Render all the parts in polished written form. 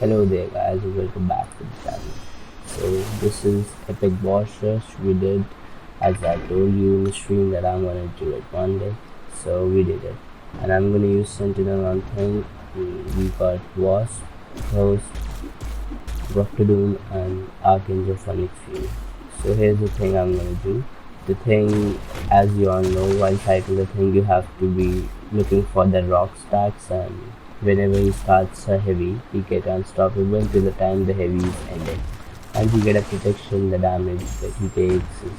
Hello there guys and welcome back to the channel. So this is Epic Boss Rush. We did, as I told you in the stream, that I'm gonna do it one day. So we did it. And I'm gonna use Sentinel on thing. We got Wasp, Ghost, Doom and Archangel for next few. So here's the thing I'm gonna do. The thing, as you all know, while fighting the thing you have to be looking for the rock stacks, and whenever he starts a heavy, he get unstoppable till the time the heavy is ended. And he get a protection, the damage that he takes is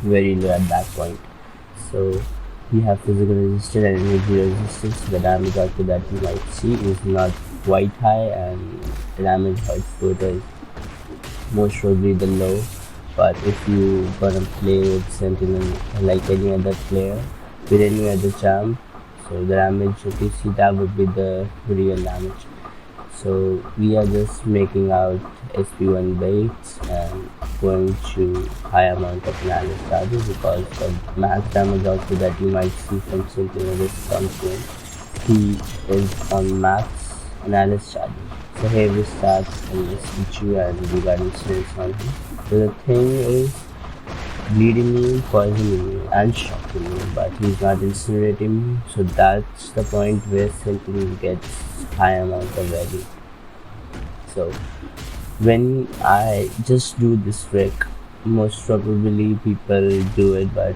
very low at that point. So he have physical resistance and energy resistance. The damage output that you might see is not quite high, and the damage output is most probably the low. But if you gonna play with Sentinel like any other player with any other champ, so the damage if you see, that would be the real damage. So we are just making out SP1 baits and going to high amount of analysis charges, because the max damage output that you might see from Sentinel is something he is on max analysis charges. So here we start in this issue and we got instance on him. So the thing is bleeding me, poisoning me and shocking me, but he's not incinerating me. So that's the point where Sentinel gets high amount of value. So when I just do this trick, most probably people do it, but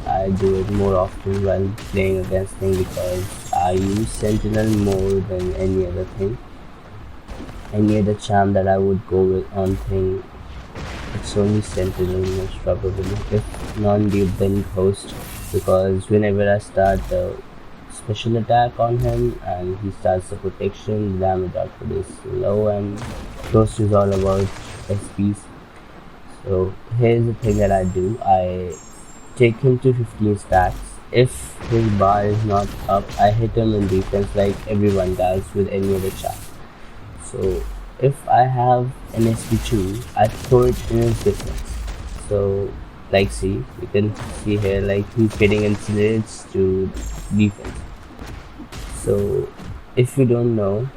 I do it more often while playing against thing, because I use Sentinel more than any other thing. Any other champ that I would go with on thing, it's only Sentinel most probably, if non-dupe then Ghost, because whenever I start the special attack on him and he starts the protection, the damage output is low, and Ghost is all about SPs. So here's the thing that I do. I take him to 15 stacks. If his bar is not up, I hit him in defense like everyone does with any other champ. So if I have an SP2, I throw it in his defense. So like see, you can see here like he's getting incinerates to defense. So if you don't know,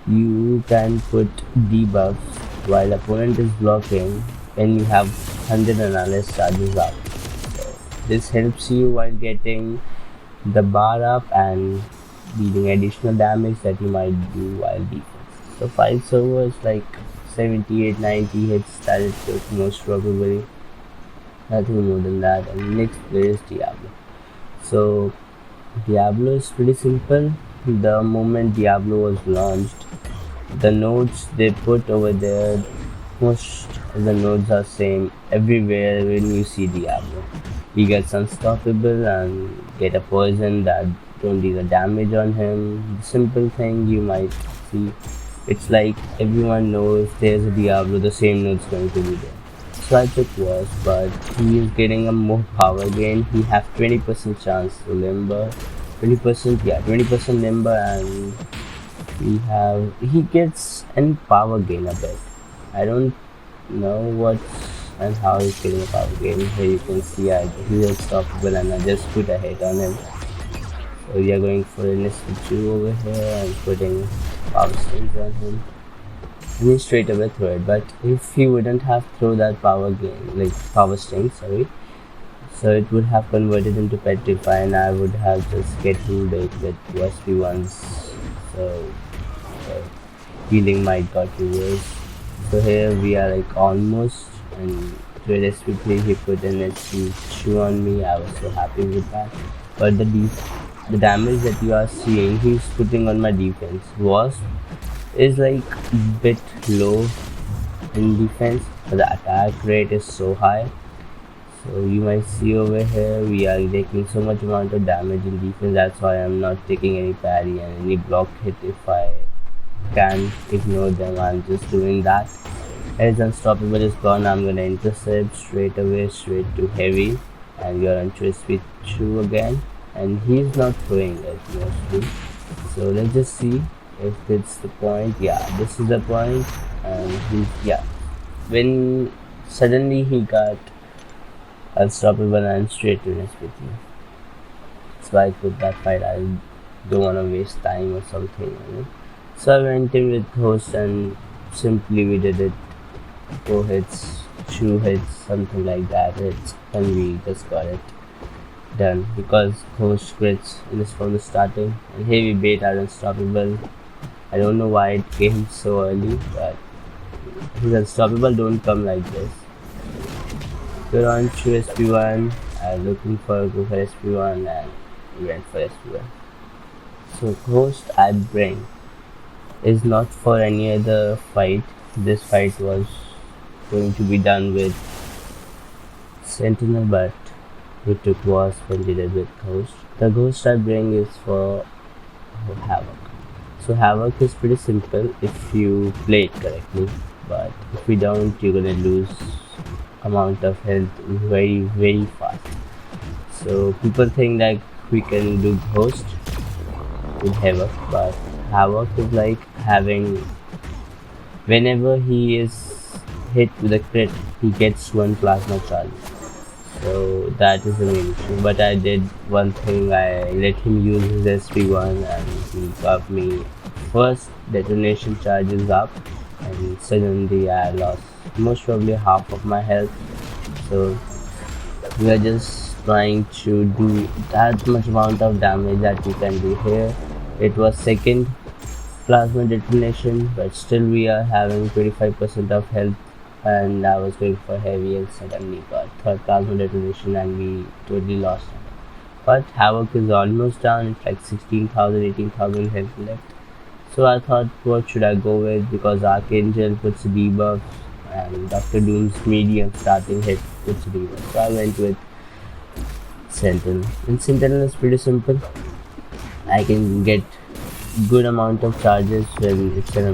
you can put debuffs while opponent is blocking when you have 100 analysis charges up. So this helps you while getting the bar up and dealing additional damage that you might do while defense. So 5 servers like 78-90 hits, that is just most probably, nothing more than that. And next player is Diablo. So Diablo is pretty simple. The moment Diablo was launched, the nodes they put over there, most of the nodes are same everywhere. When you see Diablo, he gets unstoppable and get a poison that don't deal a damage on him. The simple thing you might see, it's like everyone knows there's a Diablo, the same node's going to be there. So I took Wasp, but he is getting a more power gain. He have 20% chance to limber, 20% limber, and he gets an power gain a bit. I don't know what and how he's getting a power gain. Here you can see he's unstoppable, and I just put a hit on him. So we are going for an SP2 over here and putting power stings on him. And he straight away throw it. But if he wouldn't have throw that power gain, like power sting, sorry, so it would have converted into petrify, and I would have just get him bait with SP1s. So healing might got reversed. So here we are like almost, and with SP3 he put an SP2 on me. I was so happy with that. But the damage that you are seeing he's putting on my defense is like bit low in defense, but the attack rate is so high. So you might see over here we are taking so much amount of damage in defense. That's why I'm not taking any parry and any block hit. If I can ignore them, I'm just doing that. As unstoppable is gone, I'm gonna intercept straight away, straight to heavy, and we are on to SP2 again, and he's not throwing it mostly. So let's just see if it's the point. Yeah, this is the point. And when suddenly he got unstoppable and straight to SP3. So I put that fight. I don't want to waste time or something, So I went in with host and simply we did it. 4 hits, 2 hits, something like that. Hits, and we just got it done because host crits in this from the starting. And here we bait our unstoppable. I don't know why it came so early, but his unstoppable don't come like this. We're on to SP1. I'm looking for go for SP1 and we went for SP1. So host I bring is not for any other fight. This fight was going to be done with Sentinel, but we took Wasp and did it with Ghost. The Ghost I bring is for Havok. So Havok is pretty simple if you play it correctly, but if you don't, you're gonna lose amount of health very fast. So people think that we can do Ghost with Havok, but Havok is like having whenever he is hit with a crit, he gets one plasma charge. So that is the main issue. But I did one thing, I let him use his SP1 and he got me first detonation charges up and suddenly I lost most probably half of my health. So we are just trying to do that much amount of damage that we can do here. It was second plasma detonation, but still we are having 25% of health and I was going for heavy and suddenly got third plasma detonation and we totally lost it. But Havok is almost down, it's like 16,000, 18,000 health left. So I thought what should I go with, because Archangel puts debuffs and Dr. Doom's medium starting hit puts debuffs. So I went with Sentinel. And Sentinel is pretty simple. I can get good amount of charges when it's a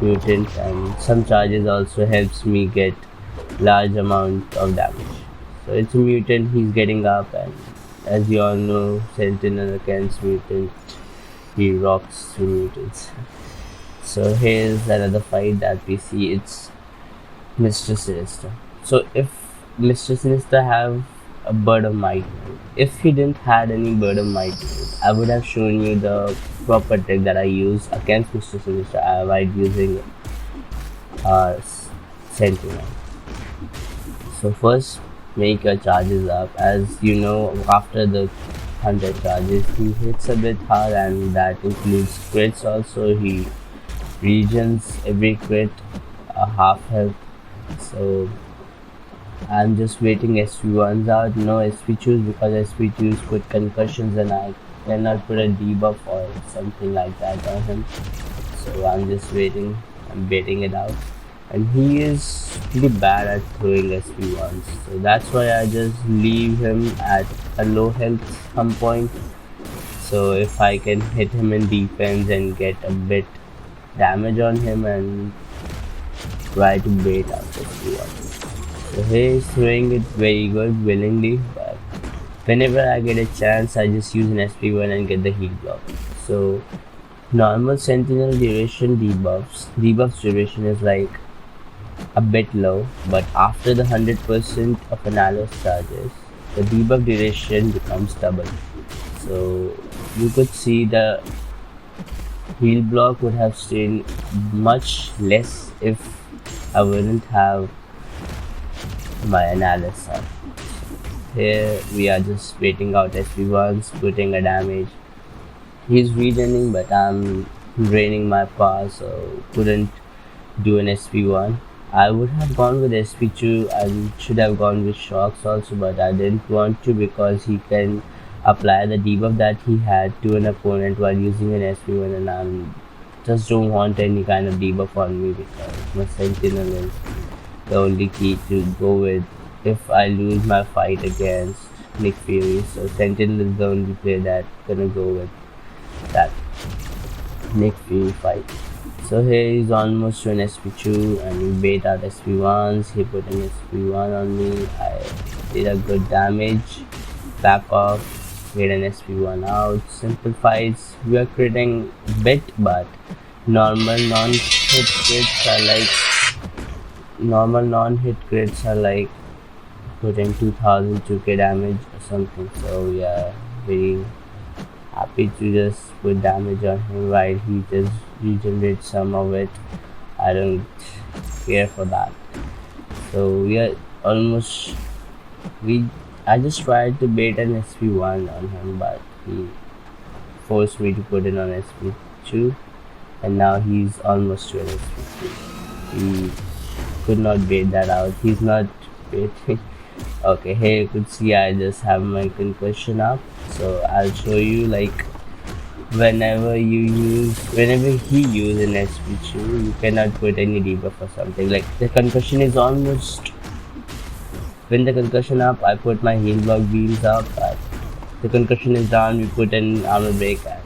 mutant, and some charges also helps me get large amount of damage. So it's a mutant, he's getting up, and as you all know, Sentinel against mutant, he rocks the mutants. So here's another fight that we see, it's Mr. Sinister. So if Mr. Sinister have a bird of might, if he didn't had any bird of might, I would have shown you the proper trick that I use against Mr. Sinister. I avoid using Sentinel. So first make your charges up. As you know, after the 100 charges he hits a bit hard, and that includes crits also. He regens every crit a half health. So I'm just waiting SP1s out, no SP2s, because SP2s put concussions and I cannot put a debuff or something like that on him. So I'm just waiting, I'm baiting it out. And he is pretty bad at throwing SP1s, so that's why I just leave him at a low health some point. So if I can hit him in defense and get a bit damage on him and try to bait out SP1. So he's throwing it very good willingly, but whenever I get a chance I just use an SP1 and get the heal block. So normal Sentinel duration debuffs duration is like a bit low, but after the 100% of analysis charges, the debuff duration becomes double. So you could see the heal block would have stayed much less if I wouldn't have my analysis up. Here we are just waiting out SP1s, putting a damage. He's regening, but I'm draining my power, so couldn't do an SP1. I would have gone with SP2 and should have gone with shocks also, but I didn't want to because he can apply the debuff that he had to an opponent while using an SP1, and I just don't want any kind of debuff on me because my Sentinel is the only key to go with if I lose my fight against Nick Fury. So Sentinel is the only player that's gonna go with that Nick Fury fight. So here he's almost to an SP2 and we bait out SP1s. He put an SP1 on me. I did a good damage. Back off. Get an SP1 out. Simple fights. We are critting a bit, but normal non-hit crits are like putting 2000 2k damage or something. So we are very happy to just put damage on him while he just regenerate some of it. I don't care for that. So we are almost we I just tried to bait an SP1 on him, but he forced me to put it on SP2, and now he's almost to an SP3. He could not bait that out. He's not baiting. Okay, here you could see I just have my concussion up, so I'll show you like whenever he use an SP2, you cannot put any debuff or something. Like the concussion is almost when the concussion up, I put my heal block beams up, but the concussion is down, we put an armor break and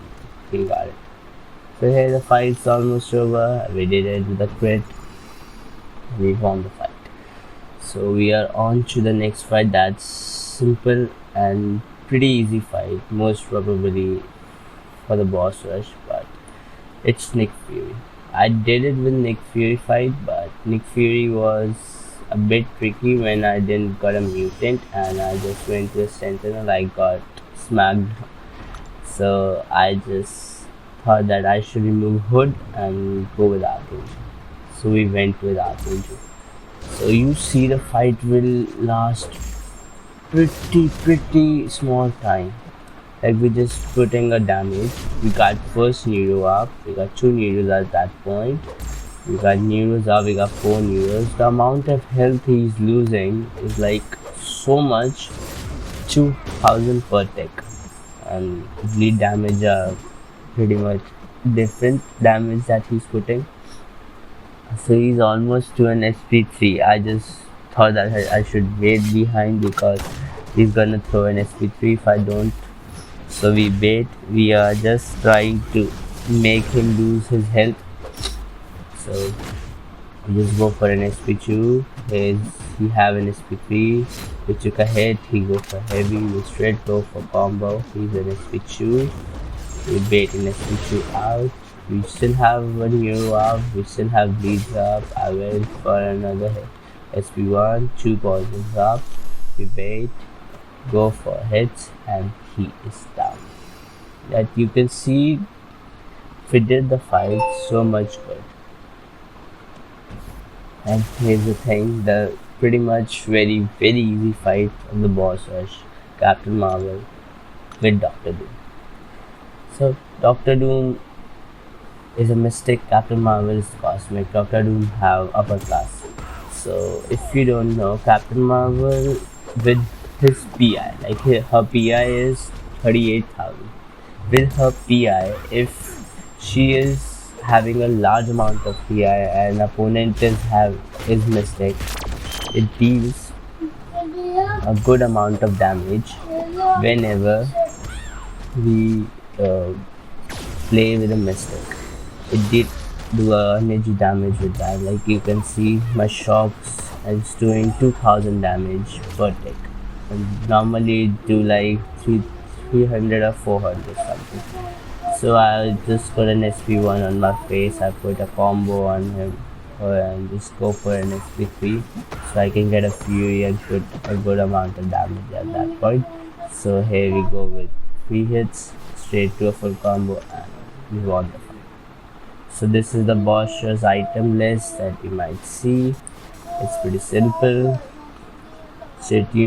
he got it. So here the fight's almost over. We did it with a crit. We won the fight. So we are on to the next fight. That's simple and pretty easy fight, most probably for the boss rush, but it's Nick Fury. I did it with Nick Fury fight, but Nick Fury was a bit tricky when I didn't got a mutant and I just went to a sentinel. I got smacked, so I just thought that I should remove Hood and go with Archangel. So we went with Archangel. So you see the fight will last pretty small time. Like we're just putting a damage. We got first Neuro up. We got 2 Neuros at that point. We got Neuros up. We got 4 Neuros. The amount of health he's losing is like so much. 2000 per tick. And bleed damage are pretty much different damage that he's putting. So he's almost to an SP3. I just thought that I should wait behind because he's gonna throw an SP3 if I don't. So we bait. We are just trying to make him lose his health. So we just go for an SP2. He have an SP3. We took a hit. He go for heavy. We straight go for combo. He's an SP2. We bait an SP2 out. We still have one hero up. We still have bleeds up. I went for another hit. SP1. 2 poisons up. We bait. Go for hits and he is down. That you can see we did the fight so much good. And here's the thing, the pretty much very easy fight of the boss rush, Captain Marvel with Doctor Doom. So Doctor Doom is a mystic, Captain Marvel is cosmic, Doctor Doom have upper class. So if you don't know, Captain Marvel with his PI, like her PI is 38,000. With her PI, if she is having a large amount of PI and opponent is mystic, it deals a good amount of damage whenever we play with a mystic. It did do a energy damage with that. Like you can see, my shocks is doing 2000 damage per tick. And normally do like 300 or 400 something. So I just put an SP1 on my face. I put a combo on him and just go for an SP3 so I can get a Fury and put a good amount of damage at that point. So here we go with 3 hits straight to a full combo and we won the fight. So this is the boss rush item list that you might see. It's pretty simple. Stay tuned.